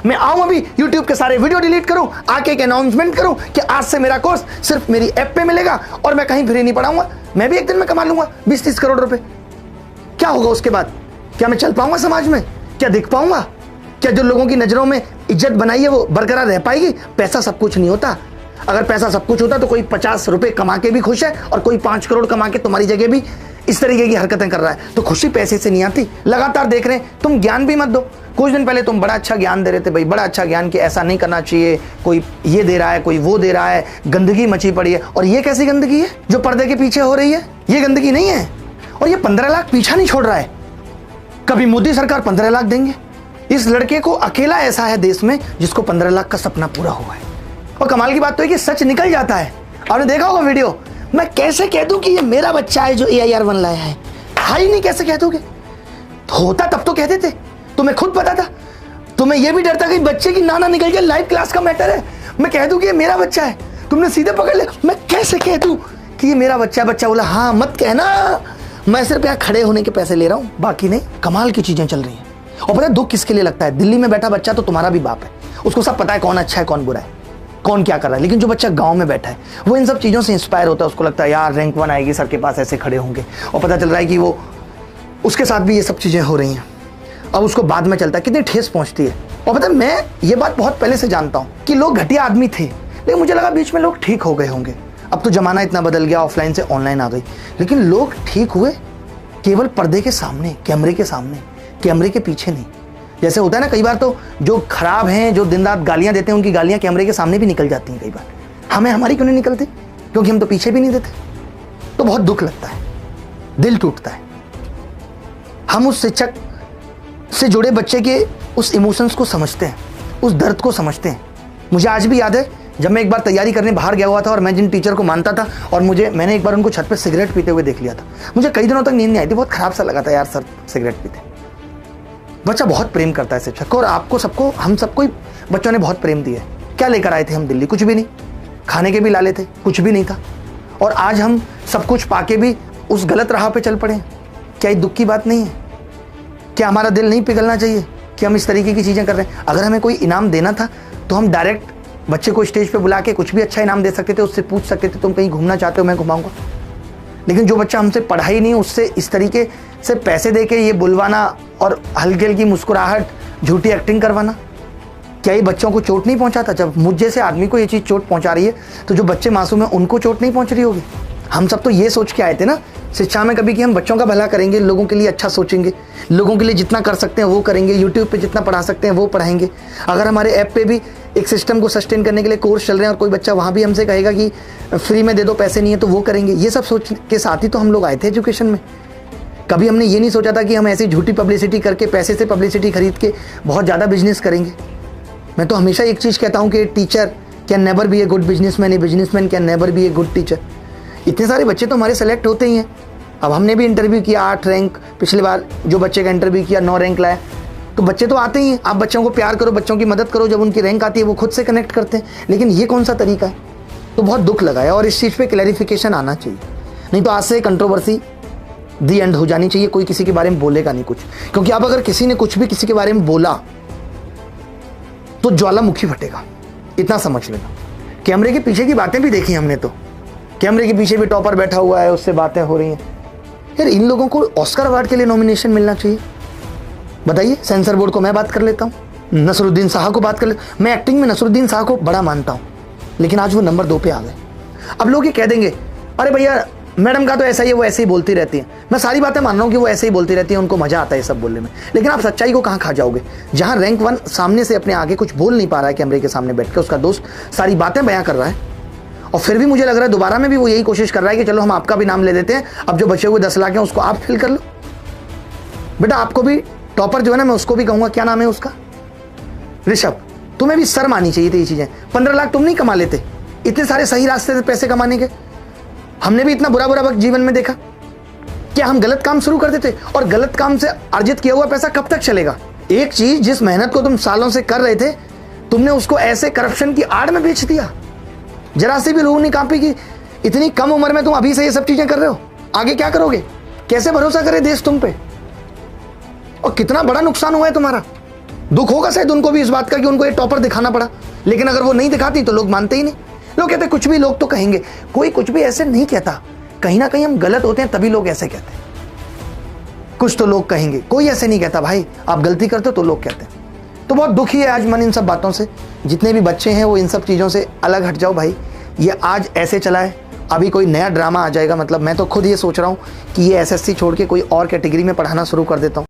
मैं आऊं अभी YouTube के सारे वीडियो डिलीट करूं, आके एक अनाउंसमेंट करूं कि आज से मेरा कोर्स सिर्फ मेरी ऐप पे मिलेगा और मैं कहीं फ्री नहीं पढ़ाऊंगा। मैं भी एक दिन में कमा लूंगा 20-30 करोड़ रुपए। क्या होगा उसके बाद? क्या मैं चल पाऊंगा समाज में? क्या दिख पाऊंगा? क्या जो लोगों की नजरों में इज्जत बनाई है वो बरकरार रह पाएगी? पैसा सब कुछ नहीं होता। अगर पैसा सब कुछ होता तो कोई 50 रुपए कमा के भी खुश है और कोई 5 करोड़ कमा के तुम्हारी जगह भी इस तरीके की हरकतें कर रहा है। तो खुशी पैसे से नहीं आती। लगातार देख रहे हैं, तुम ज्ञान भी मत दो। कुछ दिन पहले तुम बड़ा अच्छा ज्ञान दे रहे थे भाई, बड़ा अच्छा ज्ञान कि ऐसा नहीं करना चाहिए, कोई ये दे रहा है, कोई वो दे रहा है, गंदगी मची पड़ी है। और ये कैसी गंदगी है जो पर्दे के पीछे हो रही है? ये गंदगी नहीं है। और ये 15 लाख पीछा नहीं छोड़ रहा है। कभी मोदी सरकार 15 लाख देंगे? इस लड़के को अकेला ऐसा है देश में जिसको 15 लाख का सपना पूरा हुआ है। और कमाल की बात तो है कि सच निकल जाता है। आपने देखा होगा वीडियो, मैं कैसे कह दूं कि ये मेरा बच्चा है जो AIR-1 लाया है? हाई नहीं कैसे कह दोगे? होता तब तो कहते थे। तुम्हें खुद पता था। तुम्हें यह भी डर था कि बच्चे की नाना निकल गया, लाइव क्लास का मैटर है, मैं कह दूं कि ये मेरा बच्चा है। तुमने सीधे पकड़ लिया। मैं कैसे कह दूं कि ये मेरा बच्चा है? बच्चा बोला हाँ मत कहना, मैं सिर्फ यहाँ खड़े होने के पैसे ले रहा हूं, बाकी नहीं। कमाल की चीजें चल रही हैं। और पता है दुख किसके लिए लगता है? दिल्ली में बैठा बच्चा तो तुम्हारा भी बाप है, उसको सब पता है कौन अच्छा है कौन बुरा है, कौन क्या कर रहा है। लेकिन जो बच्चा गांव में बैठा है वो इन सब चीजों से इंस्पायर होता है। उसको लगता है यार रैंक 1 आएगी, सर के पास ऐसे खड़े होंगे। और पता चल रहा है कि वो उसके साथ भी ये सब चीजें हो रही हैं। अब उसको बाद में चलता है कितनी ठेस पहुंचती है। और पता है मैं ये बात बहुत पहले से जानता हूं कि लोग घटिया आदमी थे, लेकिन मुझे लगा बीच में लोग ठीक हो गए होंगे। अब तो जमाना इतना बदल गया, ऑफलाइन से ऑनलाइन आ गई। लेकिन लोग ठीक हुए केवल पर्दे के सामने, कैमरे के सामने, कैमरे के पीछे नहीं। जैसे होता है ना, कई बार तो जो खराब हैं, जो दिन रात गालियां देते हैं, उनकी गालियां कैमरे के सामने भी निकल जाती हैं। कई बार हमें हमारी क्यों नहीं निकलती? क्योंकि हम तो पीछे भी नहीं देते। तो बहुत दुख लगता है, दिल टूटता है। हम उस शिक्षक से जुड़े बच्चे के उस इमोशंस को समझते हैं, उस दर्द को समझते हैं। मुझे आज भी याद है जब मैं एक बार तैयारी करने बाहर गया हुआ था और मैं जिन टीचर को मानता था और मैंने एक बार उनको छत पे सिगरेट पीते हुए देख लिया था। मुझे कई दिनों तक नींद नहीं आई थी, बहुत खराब सा लगा था यार सर सिगरेट पीते। बच्चा बहुत प्रेम करता है शिक्षक को, और आपको सबको, हम सबको ही बच्चों ने बहुत प्रेम दिया है। क्या लेकर आए थे हम दिल्ली? कुछ भी नहीं। खाने के भी लाले थे, कुछ भी नहीं था। और आज हम सब कुछ पाके भी उस गलत राह पे चल पड़े। क्या ये दुख की बात नहीं है? क्या हमारा दिल नहीं पिघलना चाहिए कि हम इस तरीके की चीजें कर रहे हैं? अगर हमें कोई इनाम देना था तो हम डायरेक्ट बच्चे को स्टेज पे बुला के कुछ भी अच्छा इनाम दे सकते थे, उससे पूछ सकते थे तुम कहीं घूमना चाहते हो, मैं घुमाऊंगा। लेकिन जो बच्चा हमसे पढ़ाई नहीं, उससे इस तरीके से पैसे दे के ये बुलवाना और हल्की हल्की मुस्कुराहट, झूठी एक्टिंग करवाना, क्या ये बच्चों को चोट नहीं पहुंचाता? जब मुझ जैसे आदमी को ये चीज़ चोट पहुंचा रही है तो जो बच्चे मासूम हैं उनको चोट नहीं पहुंच रही होगी? हम सब तो ये सोच के आए थे ना शिक्षा में कभी कि हम बच्चों का भला करेंगे, लोगों के लिए अच्छा सोचेंगे, लोगों के लिए जितना कर सकते हैं वो करेंगे, यूट्यूब पे जितना पढ़ा सकते हैं वो पढ़ाएंगे। अगर हमारे ऐप पे भी एक सिस्टम को सस्टेन करने के लिए कोर्स चल रहे हैं और कोई बच्चा वहाँ भी हमसे कहेगा कि फ्री में दे दो, पैसे नहीं है, तो वो करेंगे। ये सब सोच के साथ ही तो हम लोग आए थे एजुकेशन में। कभी हमने ये नहीं सोचा था कि हम ऐसी झूठी पब्लिसिटी करके, पैसे से पब्लिसिटी खरीद के बहुत ज़्यादा बिजनेस करेंगे। मैं तो हमेशा एक चीज़ कहता हूँ कि teacher can never be a good businessman, a businessman can never be a good teacher. इतने सारे बच्चे तो हमारे सेलेक्ट होते ही हैं। अब हमने भी इंटरव्यू किया, 8 रैंक, पिछली बार जो बच्चे का इंटरव्यू किया 9 रैंक लाया, तो बच्चे तो आते ही हैं। आप बच्चों को प्यार करो, बच्चों की मदद करो, जब उनकी रैंक आती है वो खुद से कनेक्ट करते हैं। लेकिन ये कौन सा तरीका है? तो बहुत दुख लगा है और इस चीज़ पे क्लैरिफिकेशन आना चाहिए। नहीं तो आज से कंट्रोवर्सी दी एंड हो जानी चाहिए, कोई किसी के बारे में बोलेगा नहीं कुछ। क्योंकि अब अगर किसी ने कुछ भी किसी के बारे में बोला तो ज्वालामुखी फटेगा, इतना समझ लेना। कैमरे के पीछे की बातें भी देखी हमने, तो कैमरे के पीछे भी टॉपर बैठा हुआ है, उससे बातें हो रही हैं। यार इन लोगों को ऑस्कर अवार्ड के लिए नॉमिनेशन मिलना चाहिए। बताइए, सेंसर बोर्ड को मैं बात कर लेता हूँ, नसरुद्दीन शाह को बात कर लेता हूँ। मैं एक्टिंग में नसरुद्दीन शाह को बड़ा मानता हूँ, लेकिन आज वो नंबर 2 पे आ गए। अब लोग ये कह देंगे अरे भैया मैडम का तो ऐसा ही है, वो ऐसे ही बोलती रहती है। मैं सारी बातें मान रहा हूँ कि वो ऐसे ही बोलती रहती है, उनको मजा आता है सब बोलने में। लेकिन आप सच्चाई को कहाँ खा जाओगे? जहाँ रैंक 1 सामने से अपने आगे कुछ बोल नहीं पा रहा है, कैमरे के सामने बैठ के उसका दोस्त सारी बातें बयां कर रहा है, और फिर भी मुझे लग रहा है दोबारा में भी वो यही कोशिश कर रहा है कि चलो हम आपका भी नाम ले देते हैं, अब जो बचे हुए 10 लाख हैं उसको आप फिल कर लो। बेटा आपको भी टॉपर जो है ना, मैं उसको भी कहूँगा, क्या नाम है उसका, ऋषभ, तुम्हें भी शर्म आनी चाहिए थी ये चीज़ें। 15 लाख तुम नहीं कमा लेते इतने सारे सही रास्ते से पैसे कमाने के? हमने भी इतना बुरा बुरा वक्त जीवन में देखा। क्या हम गलत काम शुरू कर देते? और गलत काम से अर्जित किया हुआ पैसा कब तक चलेगा? एक चीज जिस मेहनत को तुम सालों से कर रहे थे, तुमने उसको ऐसे करप्शन की आड़ में बेच दिया। जरा सी भी रूह नहीं कांपी कि इतनी कम उम्र में तुम अभी से ये सब चीजें कर रहे हो, आगे क्या करोगे? कैसे भरोसा करे देश तुम पे? और कितना बड़ा नुकसान हुआ है तुम्हारा। दुख होगा शायद उनको भी इस बात का कि उनको ये टॉपर दिखाना पड़ा, लेकिन अगर वो नहीं दिखाती तो लोग मानते ही नहीं। लोग कहते कुछ भी, लोग तो कहेंगे, कोई कुछ भी ऐसे नहीं कहता, कहीं ना कहीं हम गलत होते हैं तभी लोग ऐसे कहते हैं। कुछ तो लोग कहेंगे, कोई ऐसे नहीं कहता भाई, आप गलती करते हो तो लोग कहते हैं। तो बहुत दुखी है आज मन इन सब बातों से। जितने भी बच्चे हैं वो इन सब चीज़ों से अलग हट जाओ भाई। ये आज ऐसे चला है, अभी कोई नया ड्रामा आ जाएगा। मतलब मैं तो खुद ये सोच रहा हूँ कि ये एसएससी छोड़ के कोई और कैटेगरी में पढ़ाना शुरू कर देता हूँ।